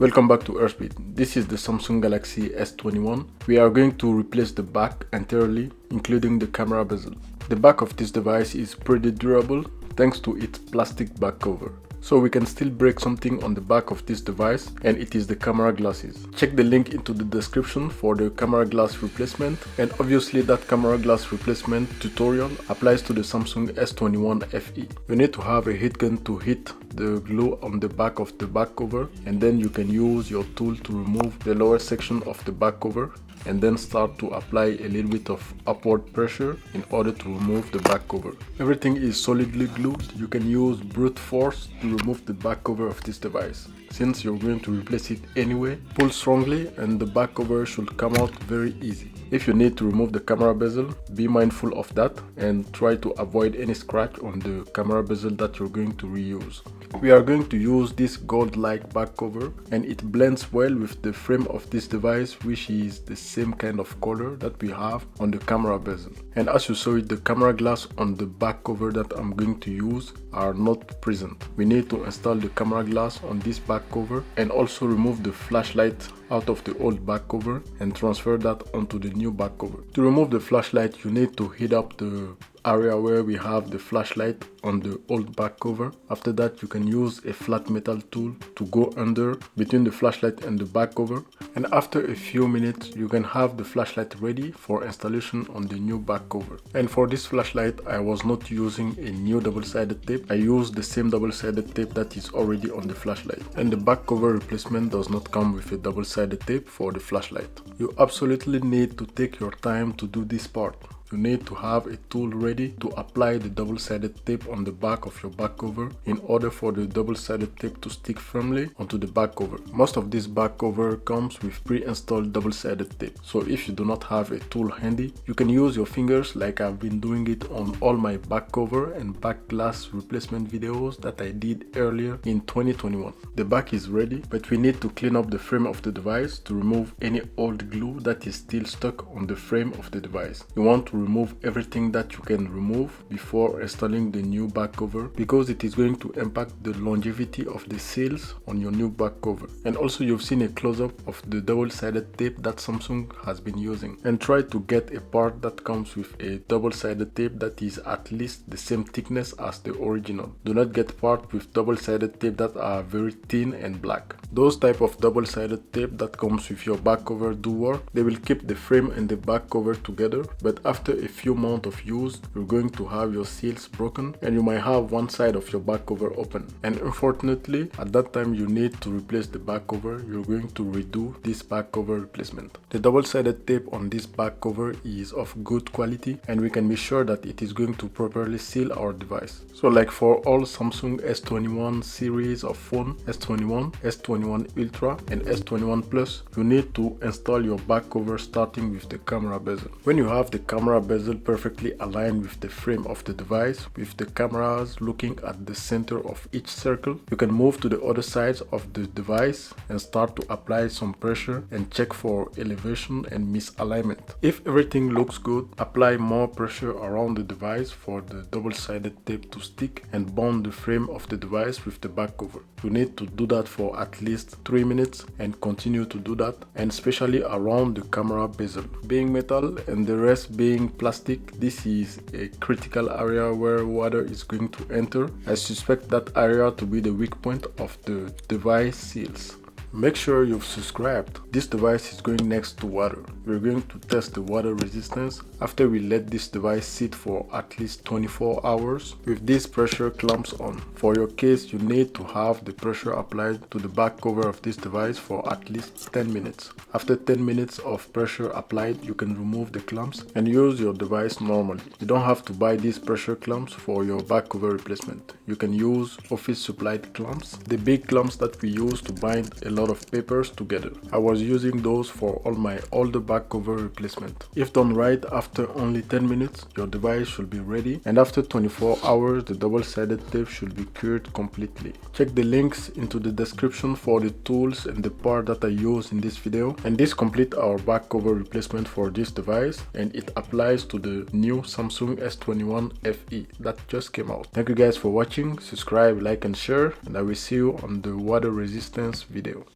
Welcome back to ersbit. This is the Samsung Galaxy S21. We are going to replace the back entirely, including the camera bezel. The back of this device is pretty durable thanks to its plastic back cover. So we can still break something on the back of this device, and it is the camera glasses. Check the link into the description for the camera glass replacement, and obviously that camera glass replacement tutorial applies to the Samsung S21 FE. You need to have a heat gun to hit the glue on the back of the back cover, and then you can use your tool to remove the lower section of the back cover and then start to apply a little bit of upward pressure in order to remove the back cover. Everything is solidly glued. You can use brute force to remove the back cover of this device. Since you're going to replace it anyway, pull strongly and the back cover should come out very easy. If you need to remove the camera bezel, be mindful of that and try to avoid any scratch on the camera bezel that you're going to reuse. We are going to use this gold-like back cover, and it blends well with the frame of this device, which is the same kind of color that we have on the camera bezel. And as you saw it, the camera glass on the back cover that I'm going to use are not present. We need to install the camera glass on this back cover and also remove the flashlight out of the old back cover and transfer that onto the new back cover. To remove the flashlight, you need to heat up the area where we have the flashlight on the old back cover. After that, you can use a flat metal tool to go under between the flashlight and the back cover, and after a few minutes you can have the flashlight ready for installation on the new back cover. And for this flashlight, I was not using a new double-sided tape. I used the same double-sided tape that is already on the flashlight, and the back cover replacement does not come with a double-sided tape for the flashlight. You absolutely need to take your time to do this part. You need to have a tool ready to apply the double-sided tape on the back of your back cover in order for the double-sided tape to stick firmly onto the back cover. Most of this back cover comes with pre-installed double-sided tape, so if you do not have a tool handy, you can use your fingers like I've been doing it on all my back cover and back glass replacement videos that I did earlier in 2021. The back is ready, but we need to clean up the frame of the device to remove any old glue that is still stuck on the frame of the device. You want to remove everything that you can remove before installing the new back cover, because it is going to impact the longevity of the seals on your new back cover. And also, you've seen a close-up of the double-sided tape that Samsung has been using, and try to get a part that comes with a double-sided tape that is at least the same thickness as the original. Do not get parts with double-sided tape that are very thin and black. Those type of double-sided tape that comes with your back cover do work. They will keep the frame and the back cover together, but after a few months of use, you're going to have your seals broken and you might have one side of your back cover open. And unfortunately, at that time you need to replace the back cover. You're going to redo this back cover replacement. The double-sided tape on this back cover is of good quality, and we can be sure that it is going to properly seal our device. So like for all Samsung S21 series of phone, S21, S21 Ultra and S21 Plus, you need to install your back cover starting with the camera bezel. When you have the camera bezel perfectly aligned with the frame of the device, with the cameras looking at the center of each circle, you can move to the other sides of the device and start to apply some pressure and check for elevation and misalignment. If everything looks good, apply more pressure around the device for the double-sided tape to stick and bond the frame of the device with the back cover. You need to do that for at least 3 minutes and continue to do that, and especially around the camera bezel. Being metal and the rest being plastic, this is a critical area where water is going to enter. I suspect that area to be the weak point of the device seals. Make sure you've subscribed. This device is going next to water. We're going to test the water resistance after we let this device sit for at least 24 hours with these pressure clamps on. For your case, you need to have the pressure applied to the back cover of this device for at least 10 minutes. After 10 minutes of pressure applied, you can remove the clamps and use your device normally. You don't have to buy these pressure clamps for your back cover replacement. You can use office supplied clamps, the big clamps that we use to bind a lot of papers together. I was using those for all my older back cover replacement. If done right, after only 10 minutes, your device should be ready, and after 24 hours, the double-sided tape should be cured completely. Check the links into the description for the tools and the part that I use in this video, and this completes our back cover replacement for this device, and it applies to the new Samsung S21 FE that just came out. Thank you guys for watching. Subscribe, like and share, and I will see you on the water resistance video.